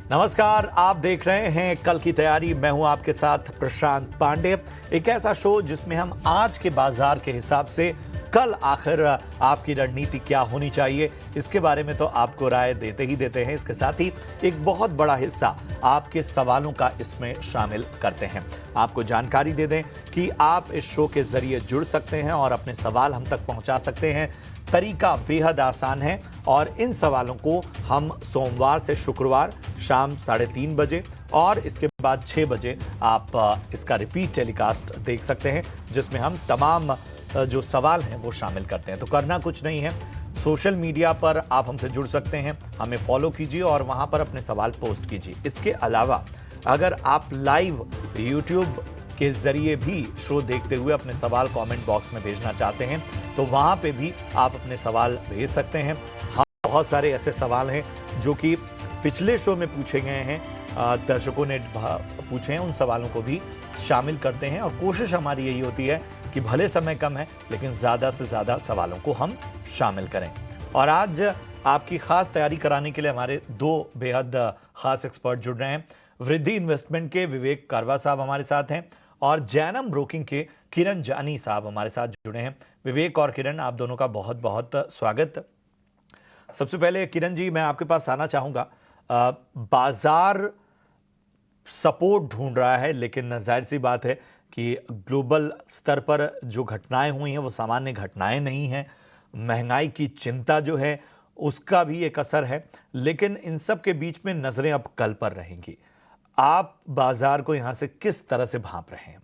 नमस्कार, आप देख रहे हैं कल की तैयारी। मैं हूं आपके साथ प्रशांत पांडे। एक ऐसा शो जिसमें हम आज के बाजार के हिसाब से कल आखिर आपकी रणनीति क्या होनी चाहिए इसके बारे में तो आपको राय देते ही देते हैं। इसके साथ ही एक बहुत बड़ा हिस्सा आपके सवालों का इसमें शामिल करते हैं। आपको जानकारी दे दें कि आप इस शो के जरिए जुड़ सकते हैं और अपने सवाल हम तक पहुंचा सकते हैं। तरीका बेहद आसान है और इन सवालों को हम सोमवार से शुक्रवार शाम 3:30 बजे और इसके बाद 6 बजे आप इसका रिपीट टेलीकास्ट देख सकते हैं, जिसमें हम तमाम जो सवाल हैं वो शामिल करते हैं। तो करना कुछ नहीं है, सोशल मीडिया पर आप हमसे जुड़ सकते हैं, हमें फॉलो कीजिए और वहां पर अपने सवाल पोस्ट कीजिए। इसके अलावा अगर आप लाइव यूट्यूब के जरिए भी शो देखते हुए अपने सवाल कमेंट बॉक्स में भेजना चाहते हैं तो वहां पे भी आप अपने सवाल भेज सकते हैं। हाँ, बहुत सारे ऐसे सवाल हैं जो कि पिछले शो में पूछे गए हैं, दर्शकों ने पूछे हैं, उन सवालों को भी शामिल करते हैं और कोशिश हमारी यही होती है कि भले समय कम है लेकिन ज़्यादा से ज़्यादा सवालों को हम शामिल करें। और आज आपकी खास तैयारी कराने के लिए हमारे दो बेहद खास एक्सपर्ट जुड़ रहे हैं। वृद्धि इन्वेस्टमेंट के विवेक कारवा साहब हमारे साथ हैं और जैनम ब्रोकिंग के किरण जानी साहब हमारे साथ जुड़े हैं। विवेक और किरण, आप दोनों का बहुत बहुत स्वागत। सबसे पहले किरण जी, मैं आपके पास आना चाहूँगा। बाजार सपोर्ट ढूंढ रहा है लेकिन जाहिर सी बात है कि ग्लोबल स्तर पर जो घटनाएं हुई हैं वो सामान्य घटनाएं नहीं हैं। महंगाई की चिंता जो है उसका भी एक असर है, लेकिन इन सब के बीच में नजरें अब कल पर रहेंगी। आप बाजार को यहां से किस तरह से भांप रहे हैं?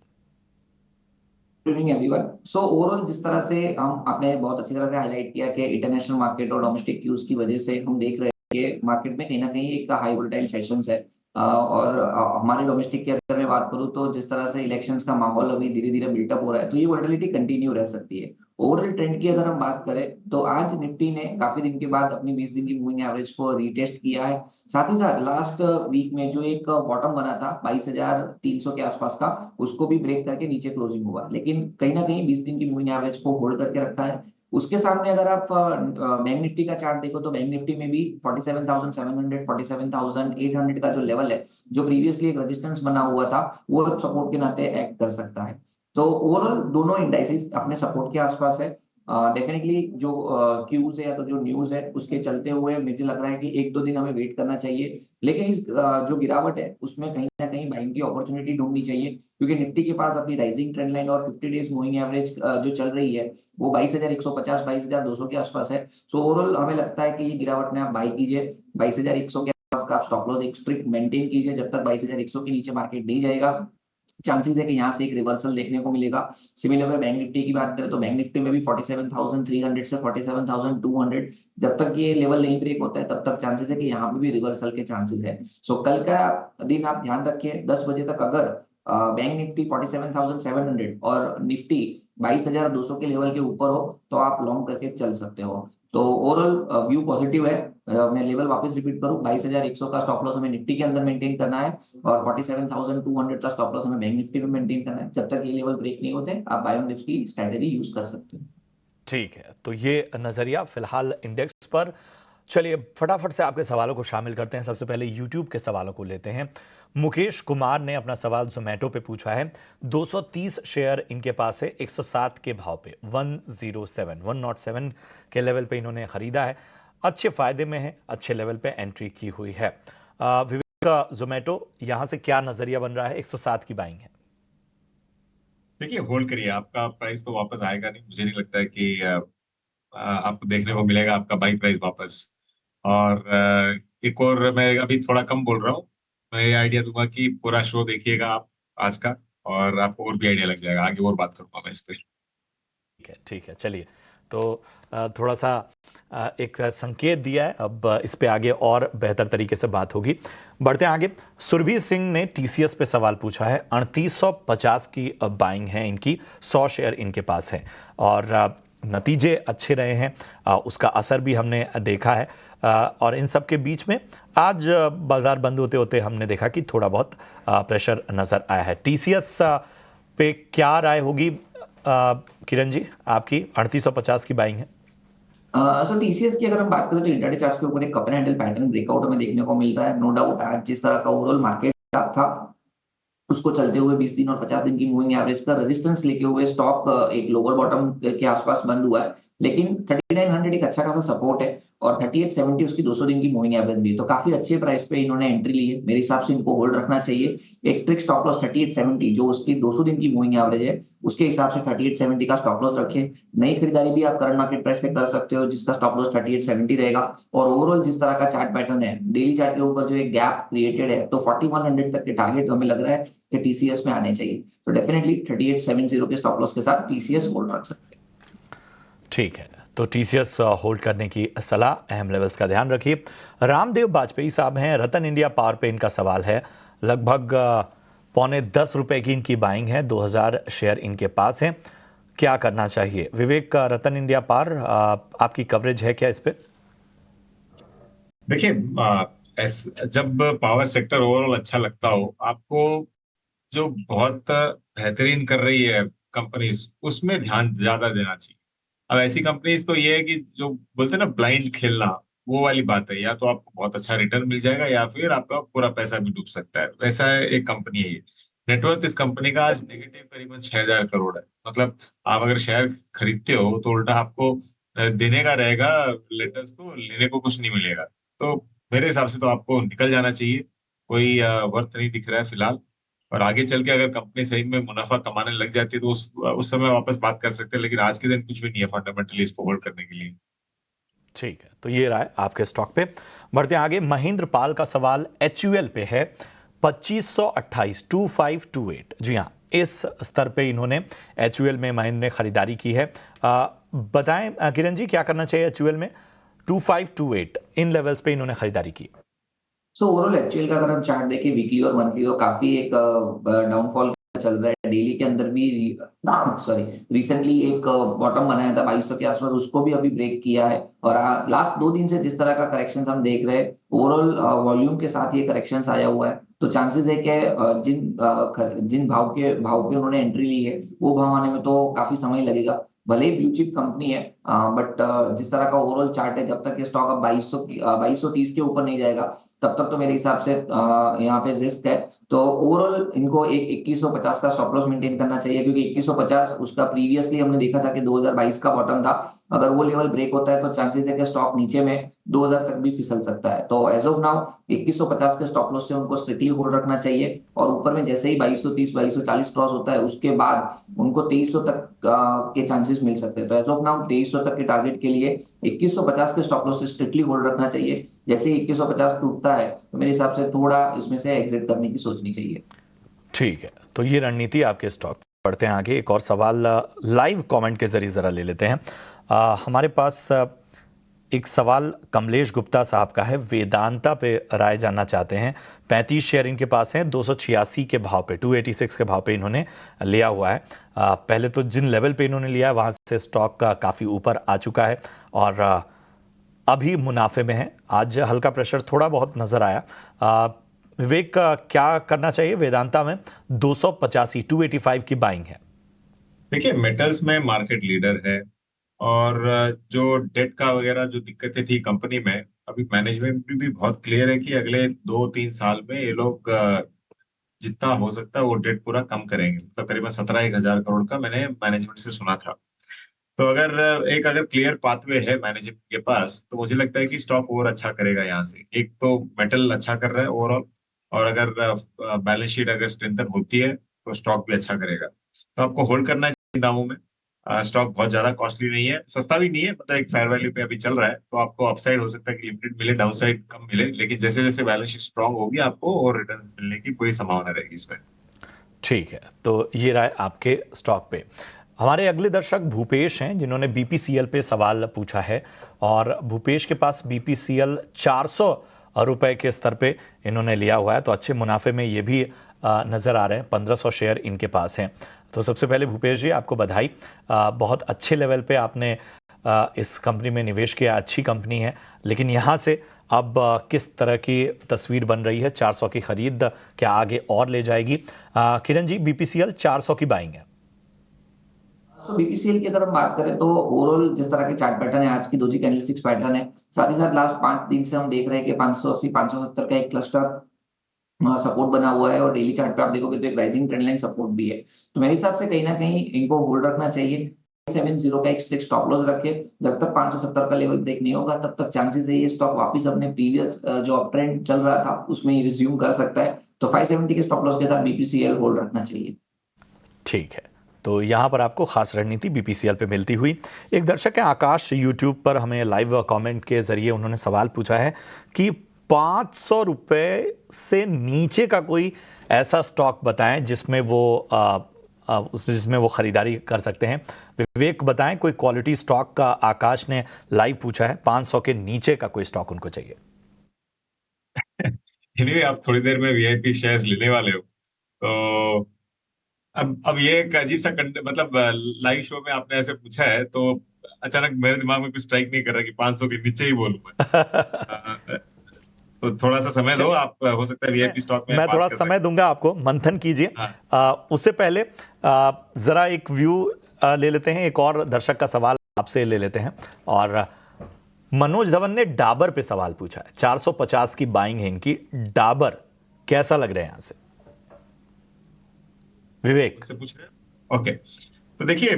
एवरीवन, सो ओवरऑल जिस तरह से हम आपने बहुत अच्छी तरह से हाईलाइट किया कि इंटरनेशनल मार्केट और डोमेस्टिक क्यूज की वजह से हम देख रहे हैं कि मार्केट में कहीं ना कहीं एक हाई वोलेटाइल सेशंस है। और हमारे डोमेस्टिक की अगर मैं बात करूं तो जिस तरह से इलेक्शंस का माहौल अभी धीरे धीरे बिल्टअप हो रहा है तो ये वोलेटिलिटी कंटिन्यू रह सकती है। ओवरऑल ट्रेंड की अगर हम बात करें तो आज निफ्टी ने काफी दिन के बाद अपनी 20 दिन की मूविंग एवरेज को रीटेस्ट किया है। साथ ही साथ लास्ट वीक में जो एक बॉटम बना था 22,300 के आसपास का, उसको भी ब्रेक करके नीचे क्लोजिंग हुआ, लेकिन कहीं ना कहीं 20 दिन की मूविंग एवरेज को होल्ड करके रखा है। उसके सामने अगर आप बैंक निफ्टी का चार्ट देखो तो बैंक निफ्टी में भी 47,700 47,800 का जो लेवल है, जो प्रीवियसली एक रेजिस्टेंस बना हुआ था, वो सपोर्ट के नाते एक्ट कर सकता है। तो ओवरऑल दोनों इंडाइसेस अपने सपोर्ट के आसपास है। डेफिनेटली जो क्यूज है या तो जो न्यूज है उसके चलते हुए मुझे लग रहा है कि 1-2 दिन हमें वेट करना चाहिए, लेकिन इस जो गिरावट है उसमें कहीं ना कहीं बाइंग की अपॉर्चुनिटी ढूंढनी चाहिए, क्योंकि निफ्टी के पास अपनी राइजिंग ट्रेंड लाइन और 50 डेज मूविंग एवरेज जो चल रही है वो 22,150 22,200 के आसपास है। सो ओवरऑल हमें लगता है कि ये गिरावट में आप बाई कीजिए। 22,100 के आसपास का आप स्टॉप लॉस एक स्ट्रिक्ट मेंटेन कीजिए। जब तक 22,100 के नीचे मार्केट नहीं जाएगा, चांसेस है कि यहाँ से एक रिवर्सल देखने को मिलेगा। सिमिलर में बैंक निफ्टी की बात करें तो बैंक निफ्टी में भी 47,300 से 47,200, जब तक ये लेवल नहीं ब्रेक होता है तब तक चांसेस है कि यहाँ पे भी रिवर्सल के चांसेस है। सो कल का दिन आप ध्यान रखिए, 10 बजे तक अगर बैंक निफ्टी 47,700 और निफ्टी 22,200 के लेवल के ऊपर हो तो आप लॉन्ग करके चल सकते हो। तो ओवरऑल व्यू पॉजिटिव है। मैं लेवल वापस रिपीट करूं, 22,100 का स्टॉप लॉस हमें निफ्टी के अंदर मेंटेन करना है और 47,200 का स्टॉप लॉस हमें बैंक निफ्टी में मेंटेन करना है। जब तक ये लेवल ब्रेक नहीं होते आप बाय ऑन डिप्स की स्ट्रेटेजी यूज कर सकते हो। ठीक है, तो ये नजरिया फिलहाल इंडेक्स पर। चलिए फटाफट से आपके सवालों को शामिल करते हैं। सबसे पहले यूट्यूब के सवालों को लेते हैं। मुकेश कुमार ने अपना सवाल जोमेटो पे पूछा है। 230 शेयर इनके पास है 107 के भाव पे, 107 के लेवल पे इन्होंने खरीदा है। अच्छे फायदे में है, अच्छे लेवल पे एंट्री की हुई है। विवेक का जोमेटो यहां से क्या नजरिया बन रहा है? 107 की बाइंग है। देखिए, होल्ड करिए। आपका प्राइस तो वापस आएगा नहीं, मुझे नहीं लगता है कि आपको देखने को मिलेगा आपका बाई प्राइस वापस। और एक और मैं अभी थोड़ा कम बोल रहा हूँ। मैं ये आइडिया दूंगा कि पूरा शो देखिएगा आप आज का, और आपको और भी आइडिया लग जाएगा। आगे और बात करूंगा मैं इस पे। ठीक है, ठीक है, चलिए। तो थोड़ा सा एक संकेत दिया है, अब इस पे आगे और बेहतर तरीके से बात होगी। बढ़ते हैं आगे। सुरभि सिंह ने टीसीएस पे सवाल पूछा है। 3850 की बाइंग है इनकी, 100 शेयर इनके पास है और नतीजे अच्छे रहे हैं, उसका असर भी हमने देखा है। और इन सब के बीच में आज बाजार बंद होते होते हमने देखा कि थोड़ा बहुत प्रेशर नजर आया है। टीसीएस पे क्या राय होगी किरण जी आपकी? 3850 की बाइंग है। सो टीसीएस की अगर हम बात करें तो इंट्राडे चार्ट्स के ऊपर एक cup and handle pattern breakout हमें देखने को मिल रहा है। नो डाउट आज जिस तरह का ओवरऑल मार्केट था उसको चलते हुए 20 दिन और 50 दिन की मूविंग एवरेज का रेजिस्टेंस लेके हुए स्टॉक एक लोअर बॉटम के आसपास बंद हुआ है, लेकिन 3900 एक अच्छा खासा सपोर्ट है और 3870 उसकी 200 दिन की मूविंग एवरेज भी है। तो काफी अच्छे प्राइस पे इन्होंने एंट्री ली है, मेरे हिसाब से इनको होल्ड रखना चाहिए। एक स्ट्रिक्ट स्टॉप लॉस 3870 जो उसकी 200 दिन की मूविंग एवरेज है उसके हिसाब से 3870 का स्टॉप लॉस रखे। नई खरीदारी भी आप करंट मार्केट प्राइस से कर सकते हो जिसका स्टॉप लॉस 3870 रहेगा। और ओवरऑल जिस तरह का चार्ट पैटर्न है, डेली चार्ट के ऊपर जो एक गैप क्रिएटेड है, तो 4100 तक के टारगेट हमें लग रहा है कि टीसीएस में आने चाहिए। तो डेफिनेटली 3870 के स्टॉप लॉस के साथ टीसीएस होल्ड रख सकते हैं। ठीक है, तो टीसीएस होल्ड करने की सलाह, अहम लेवल्स का ध्यान रखिए। रामदेव बाजपेयी साहब हैं, रतन इंडिया पावर पे इनका सवाल है। लगभग ₹10.25 की इनकी बाइंग है, 2000 शेयर इनके पास हैं, क्या करना चाहिए? विवेक, रतन इंडिया पावर आपकी कवरेज है क्या इस पे? देखिए, जब पावर सेक्टर ओवरऑल अच्छा लगता हो आपको, जो बहुत बेहतरीन कर रही है कंपनीज, उसमें ध्यान ज्यादा देना चाहिए। अब ऐसी कंपनीज तो ये है कि जो बोलते हैं ना ब्लाइंड खेलना, वो वाली बात है। या तो आपको बहुत अच्छा रिटर्न मिल जाएगा या फिर आपका पूरा पैसा भी डूब सकता है। वैसा एक कंपनी है ये। नेटवर्थ इस कंपनी का आज नेगेटिव करीबन 6000 करोड़ है। मतलब आप अगर शेयर खरीदते हो तो उल्टा आपको देने का रहेगा लेटर्स को, लेने को कुछ नहीं मिलेगा। तो मेरे हिसाब से तो आपको निकल जाना चाहिए। कोई वर्थ नहीं दिख रहा है फिलहाल। और आगे चल के अगर कंपनी सही में मुनाफा कमाने लग जाती है तो उस समय वापस बात कर सकते हैं, लेकिन आज के दिन कुछ भी नहीं है फंडामेंटली इसको होल्ड करने के लिए। ठीक है, तो ये रहा है आपके स्टॉक पे। बढ़ते हैं आगे। महेंद्र पाल का सवाल एचयूएल पे है, 2528, 2528। जी हाँ, इस स्तर पे इन्होंने एचयूएल में महेंद्र ने खरीदारी की है। बताएं किरण जी, क्या करना चाहिए एचयूएल में? 2528 इन लेवल्स पे इन्होंने खरीदारी की। सो ओवरऑल एचयूएल का अगर हम चार्ट देखें वीकली और मंथली, तो काफी एक डाउनफॉल चल रहा है। डेली के अंदर भी सॉरी रिसेंटली एक बॉटम बनाया था 2200 के आसपास, उसको भी अभी ब्रेक किया है। और लास्ट 2 दिन से जिस तरह का करेक्शन हम देख रहे हैं, ओवरऑल वॉल्यूम के साथ ये करेक्शन आया हुआ है। तो चांसेस है कि जिन भाव पे उन्होंने एंट्री ली है वो भाव आने में तो काफी समय लगेगा। भले ही ब्लू चिप कंपनी है, बट जिस तरह का ओवरऑल चार्ट है, जब तक ये स्टॉक अब 2230 के ऊपर नहीं जाएगा तब तक तो मेरे हिसाब से यहाँ पे रिस्क है। तो ओवरऑल इनको एक 2150 का स्टॉप लॉस मेंटेन करना चाहिए, क्योंकि 2150 उसका प्रीवियसली हमने देखा था कि 2022 का बॉटम था। अगर वो लेवल ब्रेक होता है तो चांसेस है कि स्टॉक नीचे में 2000 तक भी फिसल सकता है। तो एज ऑफ नाउ 2150 के स्टॉप लॉस से उनको स्ट्रिक्टली होल्ड रखना चाहिए। और ऊपर में जैसे ही 2230 2240 क्रॉस होता है उसके बाद उनको 2300 तक के चांसेस मिल सकते हैं। तो एज ऑफ नाउ 2300 तक के टारगेट के लिए 2150 के स्टॉप लॉस से स्ट्रिक्टली होल्ड रखना चाहिए। जैसे ही 2150 टूटता है तो मेरे हिसाब से थोड़ा इसमें से एग्जिट करने की सोचनी चाहिए। ठीक है, तो ये रणनीति आपके स्टॉक। बढ़ते हैं आगे। एक और सवाल लाइव कमेंट के जरिए ज़रा ले लेते हैं। हमारे पास एक सवाल कमलेश गुप्ता साहब का है, वेदांता पे राय जानना चाहते हैं। 35 शेयर इनके पास हैं, 286 के भाव पे, 286 के भाव पे इन्होंने लिया हुआ है। पहले तो जिन लेवल पे इन्होंने लिया है वहाँ से स्टॉक का काफ़ी ऊपर आ चुका है और अभी मुनाफे में है। आज हल्का प्रेशर थोड़ा बहुत नज़र आया। विवेक, क्या करना चाहिए वेदांता में? 285 की बाइंग है। देखिए, मेटल्स में मार्केट लीडर है और जो डेट का वगैरह जो दिक्कतें थी कंपनी में, अभी मैनेजमेंट भी बहुत क्लियर है कि अगले 2-3 साल में ये लोग जितना हो सकता है वो डेट पूरा कम करेंगे। तो करीबन 17,000 करोड़ का मैंने मैनेजमेंट से सुना था। तो अगर क्लियर पाथवे है मैनेजमेंट के पास, तो मुझे लगता है कि स्टॉक और अच्छा करेगा यहाँ से। एक तो मेटल अच्छा कर रहा है ओवरऑल, और अगर बैलेंस शीट अगर स्ट्रेंथन होती है तो स्टॉक भी अच्छा करेगा। तो आपको होल्ड करना है इन दामों में। स्टॉक बहुत ज्यादा कॉस्टली नहीं है, सस्ता भी नहीं है, मतलब एक फेयर वैल्यू पे अभी चल रहा है। तो आपको अपसाइड हो सकता है कि लिमिटेड मिले, डाउन साइड कम मिले, लेकिन जैसे जैसे बैलेंस शीट स्ट्रांग होगी आपको और रिटर्न मिलने की पूरी संभावना रहेगी इसमें। ठीक है, तो ये राय आपके स्टॉक पे। हमारे अगले दर्शक भूपेश हैं, जिन्होंने बीपीसीएल पे सवाल पूछा है और भूपेश के पास बीपीसीएल 400 रुपए के स्तर पे इन्होंने लिया हुआ है। तो अच्छे मुनाफे में ये भी नज़र आ रहे हैं। 1500 शेयर इनके पास हैं। तो सबसे पहले भूपेश जी, आपको बधाई। बहुत अच्छे लेवल पे आपने इस कंपनी में निवेश किया, अच्छी कंपनी है। लेकिन यहाँ से अब किस तरह की तस्वीर बन रही है? 400 की खरीद क्या आगे और ले जाएगी? किरण जी, बीपीसीएल 400 की बाइंग है। तो बीपीसीएल की अगर हम बात करें तो ओवरऑल जिस तरह के चार्ट पैटर्न है, आज की दोजी कैंडलस्टिक्स पैटर्न है, साथ ही साथ लास्ट 5 दिन से हम देख रहे हैं कि 580 570 का एक क्लस्टर सपोर्ट बना हुआ है और डेली चार्ट पे आप देखोगे तो एक राइजिंग ट्रेंड लाइन सपोर्ट भी है। तो मेरे हिसाब से कहीं ना कहीं इनको होल्ड रखना चाहिए। 70 का एक स्टिक स्टॉप लॉस रखे, जब तक 570 का लेवल ब्रेक नहीं होगा तब तक चांसेस है ये स्टॉक वापस अपने प्रीवियस जो अप ट्रेंड चल रहा था उसमें रिज्यूम कर सकता है। तो 570 के स्टॉप लॉस के साथ बीपीसीएल होल्ड रखना चाहिए। ठीक है, तो यहाँ पर आपको खास रणनीति बीपीसीएल पे मिलती हुई। एक दर्शक है आकाश, यूट्यूब पर हमें लाइव कमेंट के जरिए उन्होंने सवाल पूछा है कि 500 रुपए से नीचे का कोई ऐसा स्टॉक बताएं जिसमें वो खरीदारी कर सकते हैं। विवेक बताएं, कोई क्वालिटी स्टॉक का आकाश ने लाइव पूछा है, 500 के नीचे का कोई स्टॉक उनको चाहिए। इन्हें आप थोड़ी देर में वीआईपी शेयर्स लेने वाले हो, तो अब ये एक अजीब सा मतलब लाइव शो में आपने ऐसे पूछा है, तो अचानक मेरे दिमाग में कुछ स्ट्राइक नहीं कर रहा कि 500 के नीचे ही बोलूं मैं। तो थोड़ा सा समय दो आप, हो सकता है वीआईपी स्टॉक में मैं बात थोड़ा कर समय दूंगा आपको, मंथन कीजिए। हाँ। उससे पहले जरा एक व्यू ले लेते हैं, एक और दर्शक का सवाल आपसे ले लेते हैं। और मनोज धवन ने डाबर पे सवाल पूछा है, 450 की बाइंग है इनकी। डाबर कैसा लग रहा है यहां से? विवेक से पूछ रहे हैं। ओके, तो देखिए,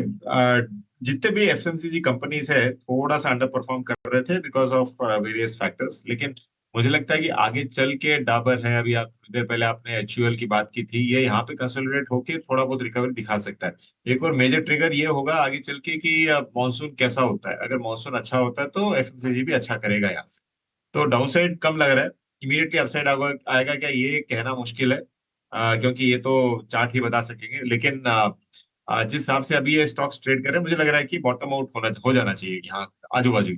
जितने भी एफएमसीजी कंपनीज है थोड़ा सा अंडर परफॉर्म कर रहे थे बिकॉज ऑफ वेरियस फैक्टर्स, लेकिन मुझे लगता है कि आगे चल के डाबर है, अभी आप थोड़ी देर पहले आपने एचयूएल की बात की थी, ये यहाँ पे कंसोलिडेट होके थोड़ा बहुत रिकवरी दिखा सकता है। एक और मेजर ट्रिगर ये होगा आगे चल के कि मानसून कैसा होता है। अगर मानसून अच्छा होता है तो एफएमसीजी भी अच्छा करेगा यहाँ से। तो डाउन साइड कम लग रहा है, इमीडिएटली अपसाइड आएगा क्या ये कहना मुश्किल है, क्योंकि ये तो चार्ट ही बता सकेंगे। लेकिन जिस हिसाब से अभी ये स्टॉक्स ट्रेड कर रहे हैं, मुझे लग रहा है कि बॉटम आउट हो जाना चाहिए यहाँ आजू बाजू।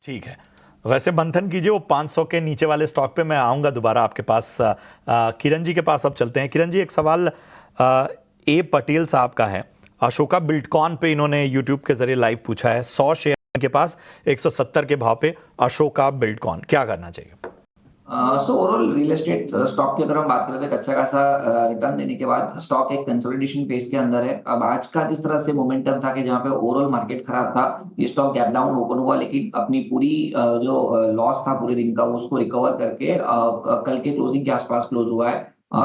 ठीक है, वैसे मंथन कीजिए वो 500 के नीचे वाले स्टॉक पे। मैं आऊंगा दोबारा आपके पास। किरण जी के पास अब चलते हैं। किरण जी, एक सवाल ए पटेल साहब का है, अशोका बिल्डकॉन पे इन्होंने यूट्यूब के जरिए लाइव पूछा है। 100 शेयर के पास 170 के भाव पे अशोका बिल्डकॉन, क्या करना चाहिए? So overall real estate stock की अगर हम बात करें तो एक अच्छा खासा रिटर्न देने के बाद स्टॉक एक कंसोलिडेशन फेज के अंदर है। अब आज का जिस तरह से मोमेंटम था कि जहाँ पे ओवरऑल मार्केट खराब था, ये स्टॉक गैप डाउन ओपन हुआ, लेकिन अपनी पूरी जो लॉस था पूरे दिन का उसको रिकवर करके कल के क्लोजिंग के आसपास क्लोज हुआ है।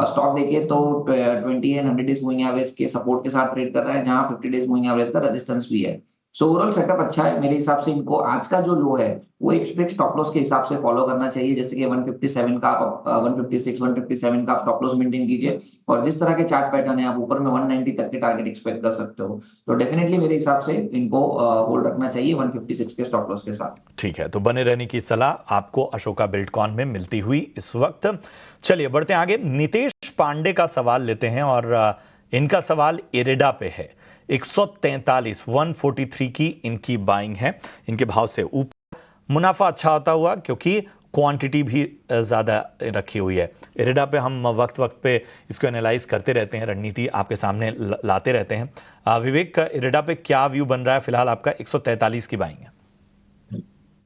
स्टॉक देखिए तो 20 एंड 100 डेज मूविंग एवरेज के सपोर्ट के साथ ट्रेड कर रहा है, जहां 50 डेज मूविंग एवरेज का रेजिस्टेंस भी है। सो ओवरऑल सेटअप अच्छा है मेरे हिसाब से। इनको आज का जो लो है वो एक स्ट्रिक्ट स्टॉप लॉस के हिसाब से फॉलो करना चाहिए, जैसे कि 157 का, 156 157 का स्टॉप लॉस मेंटेन कीजिए, और जिस तरह के चार्ट पैटर्न है आप ऊपर में 190 तक के टारगेट एक्सपेक्ट कर सकते हो। तो डेफिनेटली मेरे हिसाब से इनको होल्ड रखना चाहिए 156 के स्टॉप लॉस के साथ। ठीक है, तो बने रहने की सलाह आपको अशोका बिल्डकॉन में मिलती हुई इस वक्त। चलिए बढ़ते हैं आगे। नितेश पांडे का सवाल लेते हैं और इनका सवाल इरेडा पे है। 143 143 की इनकी बाइंग है, इनके भाव से ऊपर। मुनाफा अच्छा होता हुआ क्योंकि क्वांटिटी भी ज़्यादा रखी हुई है। इरेडा पे हम वक्त वक्त पे इसको एनालाइज करते रहते हैं, रणनीति आपके सामने लाते रहते हैं। विवेक का इरेडा पे क्या व्यू बन रहा है फिलहाल आपका? 143 की बाइंग है।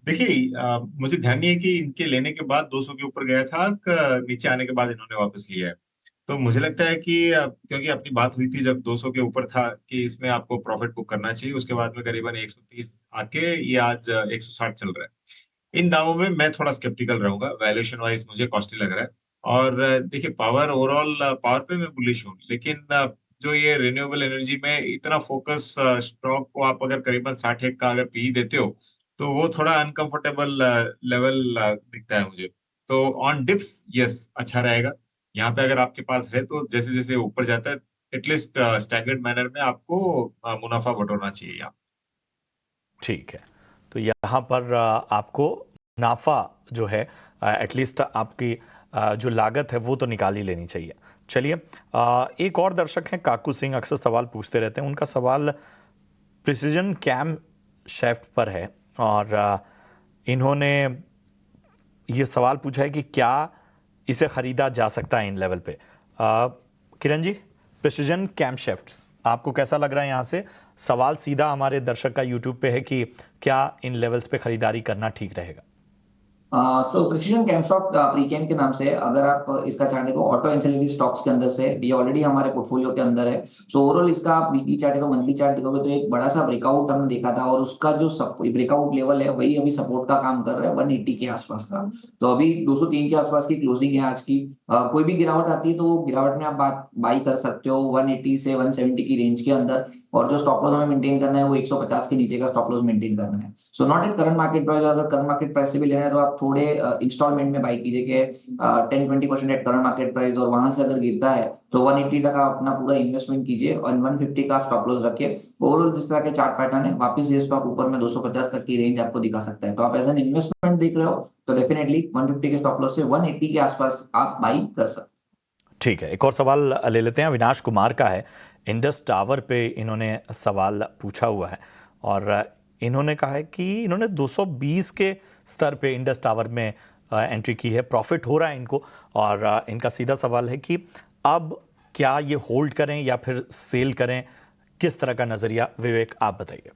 देखिए, मुझे ध्यान नहीं है कि इनके लेने के बाद 200 के ऊपर गया था, नीचे आने के बाद इन्होंने वापस लिया है। तो मुझे लगता है कि क्योंकि अपनी बात हुई थी जब 200 के ऊपर था कि इसमें आपको प्रॉफिट बुक करना चाहिए, उसके बाद में करीबन 130 आके ये आज 160 चल रहा है। इन दावों में मैं थोड़ा स्केप्टिकल रहूंगा, वैल्यूएशन वाइज मुझे कॉस्टली लग रहा है। और देखिए, पावर ओवरऑल पावर पे मैं बुलिश हूँ, लेकिन जो ये रिन्यूएबल एनर्जी में इतना फोकस स्टॉक को आप अगर करीबन 60 का अगर पी देते हो तो वो थोड़ा अनकंफर्टेबल लेवल दिखता है मुझे। तो ऑन डिप्स यस अच्छा रहेगा। यहाँ पे अगर आपके पास है तो जैसे जैसे ऊपर जाता है एटलीस्ट स्टैगर्ड मैनर में आपको मुनाफा बटोरना चाहिए यहाँ। ठीक है, तो यहाँ पर आपको मुनाफा जो है एटलीस्ट आपकी जो लागत है वो तो निकाल ही लेनी चाहिए। चलिए, एक और दर्शक हैं काकू सिंह, अक्सर सवाल पूछते रहते हैं। उनका सवाल प्रिसीजन कैम शेफ्ट पर है और इन्होंने ये सवाल पूछा है कि क्या इसे खरीदा जा सकता है इन लेवल पे। किरण जी, प्रिसीजन कैम शेफ्ट आपको कैसा लग रहा है? यहाँ से सवाल सीधा हमारे दर्शक का यूट्यूब पे है कि क्या इन लेवल्स पे खरीदारी करना ठीक रहेगा? सो प्रिसीजन कैमशॉफ्ट प्रीकेम के नाम से अगर आप इसका चार्ट देखो ऑटो एंसिलरी स्टॉक्स के अंदर से ये ऑलरेडी हमारे पोर्टफोलियो के अंदर है। सो ओवरऑल इसका आप वीकली चार्ट देखो मंथली चार्ट देखोगे तो एक बड़ा सा ब्रेकआउट हमने देखा था और उसका जो ब्रेकआउट लेवल है वही अभी सपोर्ट का काम कर रहा है 180 के आसपास का। तो अभी 203 के आसपास की क्लोजिंग है आज की। कोई भी गिरावट आती है तो वो गिरावट में आप बाई कर सकते हो 180 से 170 की रेंज के अंदर। और जो स्टॉप लॉस हमें मेंटेन करना है वो 150 के नीचे का स्टॉप लॉस मेंटेन करना है। So not at current market price. अगर करंट मार्केट प्राइस से भी लेना है तो आप थोड़े इंस्टॉलमेंट में बाई कीजिए कि 10-20% एट करंट मार्केट प्राइस और वहां से अगर गिरता है तो 180 तक आप अपना पूरा इन्वेस्टमेंट कीजिए और 150 का स्टॉप लॉस रखिए। ओवरऑल जिस तरह के चार्ट पैटर्न है वापस ये स्टॉक ऊपर में 250 तक की रेंज आपको दिखा सकता है। तो आप एज एन इन्वेस्टमेंट देख रहे हो तो डेफिनेटली 150 के स्टॉप लॉस से 180 के आसपास आप बाई कर सकते हैं। ठीक है, एक और सवाल ले लेते हैं। अविनाश कुमार का है। इंडस टावर पे इन्होंने सवाल पूछा हुआ है और इन्होंने कहा है कि इन्होंने 220 के स्तर पे इंडस टावर में एंट्री की है, प्रॉफिट हो रहा है इनको और इनका सीधा सवाल है कि अब क्या ये होल्ड करें या फिर सेल करें, किस तरह का नजरिया? विवेक, आप बताइए।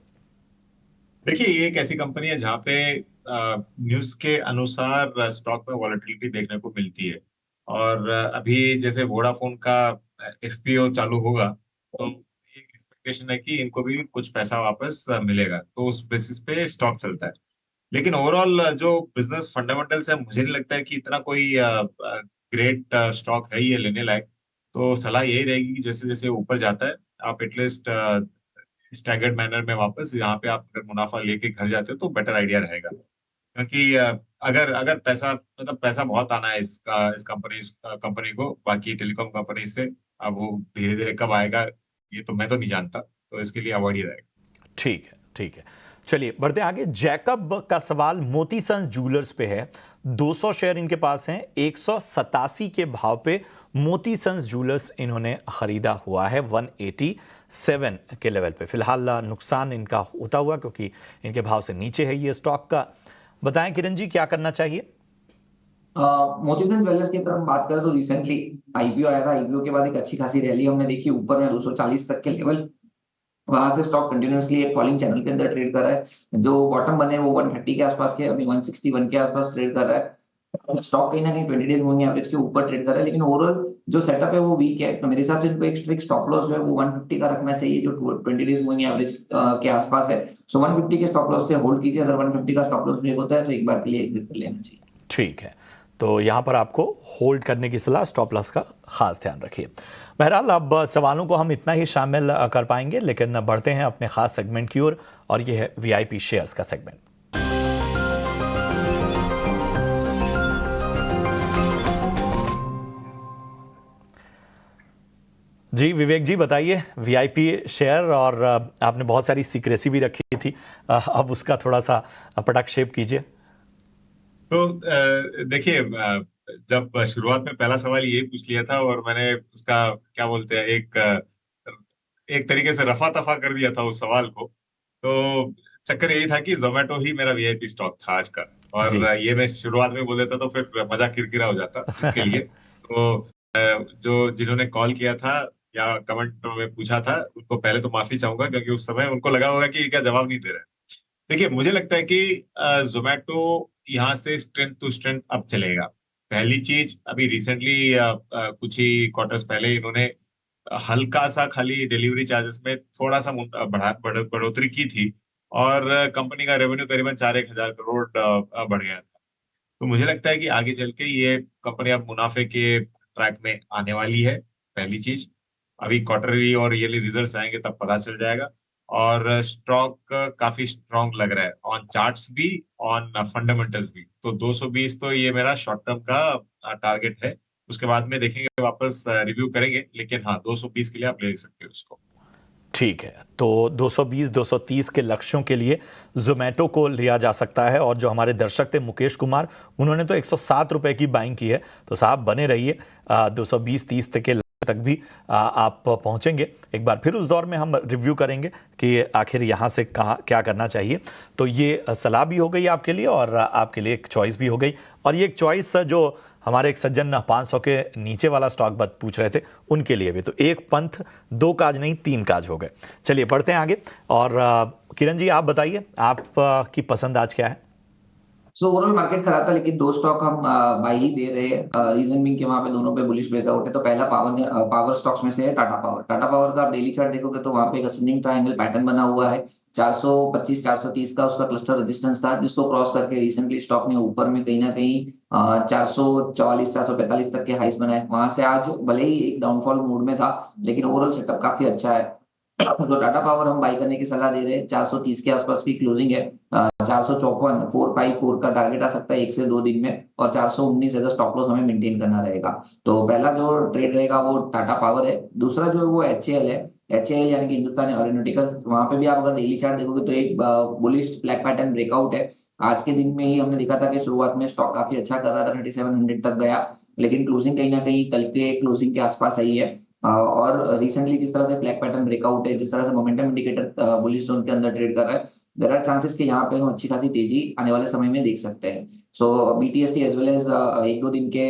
देखिए, ये एक ऐसी कंपनी है जहाँ पे न्यूज के अनुसार स्टॉक में वॉलेटिलिटी देखने को मिलती है और अभी जैसे वोडाफोन का एफपीओ चालू होगा तो एक एक्सपेक्टेशन है कि इनको भी कुछ पैसा वापस मिलेगा, तो उस बेसिस पे स्टॉक चलता है। लेकिन ओवरऑल जो बिजनेस फंडामेंटल्स है मुझे नहीं लगता है कि इतना कोई ग्रेट स्टॉक है ये लेने लायक। तो सलाह यही रहेगी कि जैसे जैसे ऊपर जाता है आप एटलीस्ट स्टैगर्ड मैनर में वापस यहाँ पे आप अगर मुनाफा लेके घर जाते हो तो बेटर आइडिया रहेगा। क्योंकि अगर अगर पैसा मतलब पैसा बहुत आना है इस कंपनी को बाकी टेलीकॉम कंपनी से, अब वो धीरे धीरे कब आएगा ये तो मैं तो नहीं जानता, तो इसके लिए अवॉइड ही रहेगा। ठीक है, ठीक है, चलिए बढ़ते हैं आगे। जैकब का सवाल मोती सन्स ज्वेलर्स पे है। 200 शेयर इनके पास हैं, 187 के भाव पे मोती सन्स ज्वेलर्स इन्होंने खरीदा हुआ है 187 के लेवल पे। फिलहाल नुकसान इनका होता हुआ क्योंकि इनके भाव से नीचे है ये स्टॉक का। बताएं किरण जी, क्या करना चाहिए? मोती सन्स ज्वेलर्स की तरफ बात करें तो रिसेंटली आईपीओ आया था। आईपीओ के बाद एक अच्छी खासी रैली हमने देखी ऊपर में 240 तक के लेवल। वहां से स्टॉक कंटिन्यूअसली एक फॉलिंग चैनल के अंदर ट्रेड कर रहा है। जो बॉटम बने वो 130 के आसपास के, अभी 161 के आसपास ट्रेड कर रहा है। स्टॉक कहीं ना कहीं 20 डेज मूविंग एवरेज के ऊपर ट्रेड कर रहा है, लेकिन ओवरऑल जो सेटअप है वो वीक है। तो मेरे हिसाब से इनको एक स्ट्रिक्ट स्टॉप लॉस जो है वो 150 का रखना चाहिए जो 20 डेज मूविंग एवरेज के आसपास है। सो 150 के स्टॉप लॉस से होल्ड कीजिए। अगर 150 का स्टॉप लॉस ब्रेक होता है तो एक बार के लिए एग्जिट कर लेना चाहिए। ठीक है, तो यहाँ पर आपको होल्ड करने की सलाह, स्टॉप लॉस का खास ध्यान रखिए। बहरहाल अब सवालों को हम इतना ही शामिल कर पाएंगे, लेकिन बढ़ते हैं अपने खास सेगमेंट की ओर और ये है वीआईपी शेयर्स का सेगमेंट। जी विवेक जी बताइए, वीआईपी शेयर और आपने बहुत सारी सीक्रेसी भी रखी थी, अब उसका थोड़ा सा पटाक्षेप कीजिए। तो देखिए, जब शुरुआत में पहला सवाल ये पूछ लिया था और मैंने उसका क्या बोलते हैं एक तरीके से रफा तफा कर दिया था उस सवाल को। तो चक्कर यही था कि जोमेटो ही मेरा वीआईपी स्टॉक था आज का, और ये मैं शुरुआत में बोल देता तो फिर मजा किरकिरा हो जाता इसके लिए। तो जो जिन्होंने कॉल किया था या कमेंट में पूछा था उनको पहले तो माफी चाहूंगा, क्योंकि उस समय उनको लगा होगा कि क्या जवाब नहीं दे रहे। देखिए, मुझे लगता है कि जोमेटो यहाँ से स्ट्रेंथ टू स्ट्रेंथ अब चलेगा। पहली चीज, अभी रिसेंटली कुछ ही क्वार्टर्स पहले इन्होंने हल्का सा खाली डिलीवरी चार्जेस में थोड़ा सा बढ़ोतरी की थी और कंपनी का रेवेन्यू करीबन 4-1 हजार करोड़ बढ़ गया था। तो मुझे लगता है कि आगे चल के ये कंपनी अब मुनाफे के ट्रैक में आने वाली है। पहली चीज, अभी क्वार्टरली और ईयरली रिजल्ट्स आएंगे तब पता चल जाएगा। और स्टॉक काफी स्ट्रांग लग रहा है ऑन चार्ट्स भी, ऑन फंडामेंटल्स भी। तो 220 तो ये मेरा शॉर्ट टर्म का टारगेट है। उसके बाद में देखेंगे, वापस रिव्यू करेंगे, लेकिन हाँ 220 के लिए आप ले सकते हो उसको। ठीक है, तो 220-230 के लक्ष्यों के लिए जोमेटो को लिया जा सकता है। और जो हमारे दर्शक थे मुकेश कुमार, उन्होंने तो 107 रुपए की बाइंग की है। तो साहब बने रहिए, 220-30 तक भी आप पहुंचेंगे। एक बार फिर उस दौर में हम रिव्यू करेंगे कि आखिर यहाँ से कहाँ क्या करना चाहिए। तो ये सलाह भी हो गई आपके लिए और आपके लिए एक चॉइस भी हो गई। और ये एक चॉइस जो हमारे एक सज्जन 500 के नीचे वाला स्टॉक बत पूछ रहे थे उनके लिए भी, तो एक पंथ 2 काज नहीं 3 काज हो गए। चलिए बढ़ते हैं आगे और किरण जी आप बताइए, आपकी पसंद आज क्या है? सो ओवरऑल मार्केट खराब था, लेकिन 2 स्टॉक हम बाय ही दे रहे हैं। रीजन बीइंग कि वहां पे दोनों पे बुलिश ब्रेकआउट है। तो पहला पावर स्टॉक्स में से है टाटा पावर। टाटा पावर का आप डेली चार्ट देखोगे तो वहां पे एक असेंडिंग ट्रायंगल पैटर्न बना हुआ है। 425 430 का उसका क्लस्टर रेजिस्टेंस था, जिसको क्रॉस करके रिसेंटली स्टॉक ने ऊपर में कहीं ना कहीं 444 445 तक के हाइस बनाए। वहां से आज भले ही एक डाउनफॉल मूड में था, लेकिन ओवरऑल सेटअप काफी अच्छा है। तो टाटा पावर हम बाई करने की सलाह दे रहे हैं। 430 के आसपास की क्लोजिंग है। 454 454 का टारगेट आ सकता है 1 से 2 दिन में, और 419 एज अ स्टॉप लॉस हमें मेंटेन करना रहेगा। तो पहला जो ट्रेड रहेगा वो टाटा पावर है। दूसरा जो है वो एचएएल है। एचएएल यानी कि हिंदुस्तान एरोनॉटिकल। वहां पे भी आप अगर डेली चार्ट देखोगे तो एक बुलिश ब्लैक पैटर्न ब्रेकआउट है। आज के दिन में ही हमने देखा था कि शुरुआत में स्टॉक काफी अच्छा कर रहा था, 3700 तक गया, लेकिन क्लोजिंग कहीं ना कहीं कल के क्लोजिंग के आसपास आई है। और रिसेंटली जिस तरह से ब्लैक पैटर्न ब्रेकआउट है, जिस तरह से मोमेंटम इंडिकेटर बुलिश जोन के अंदर ट्रेड कर रहा है, देयर आर चांसेस कि यहाँ पे हम अच्छी खासी तेजी आने वाले समय में देख सकते हैं। सो बीटीएसटी एज वेल एज 1-2 दिन के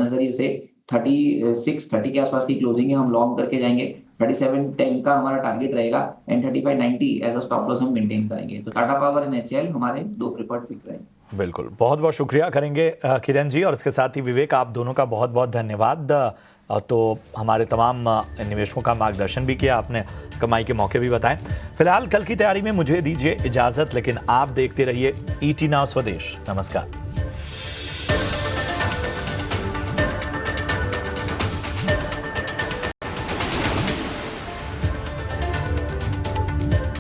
नजरिए से 3630 के आसपास की क्लोजिंग है, हम लॉन्ग करके जाएंगे। 3710 का हमारा टारगेट रहेगा, and 3590 as a stop loss हम मेंटेन करेंगे। तो टाटा पावर एंड एचएएल हमारे 2 प्रिफर्ड पिक रहेंगे। बिल्कुल, बहुत बहुत शुक्रिया करेंगे किरण जी, और इसके साथ ही विवेक, आप दोनों का बहुत बहुत धन्यवाद। तो हमारे तमाम निवेशकों का मार्गदर्शन भी किया आपने, कमाई के मौके भी बताएं। फिलहाल कल की तैयारी में मुझे दीजिए इजाज़त, लेकिन आप देखते रहिए ET Now स्वदेश। नमस्कार।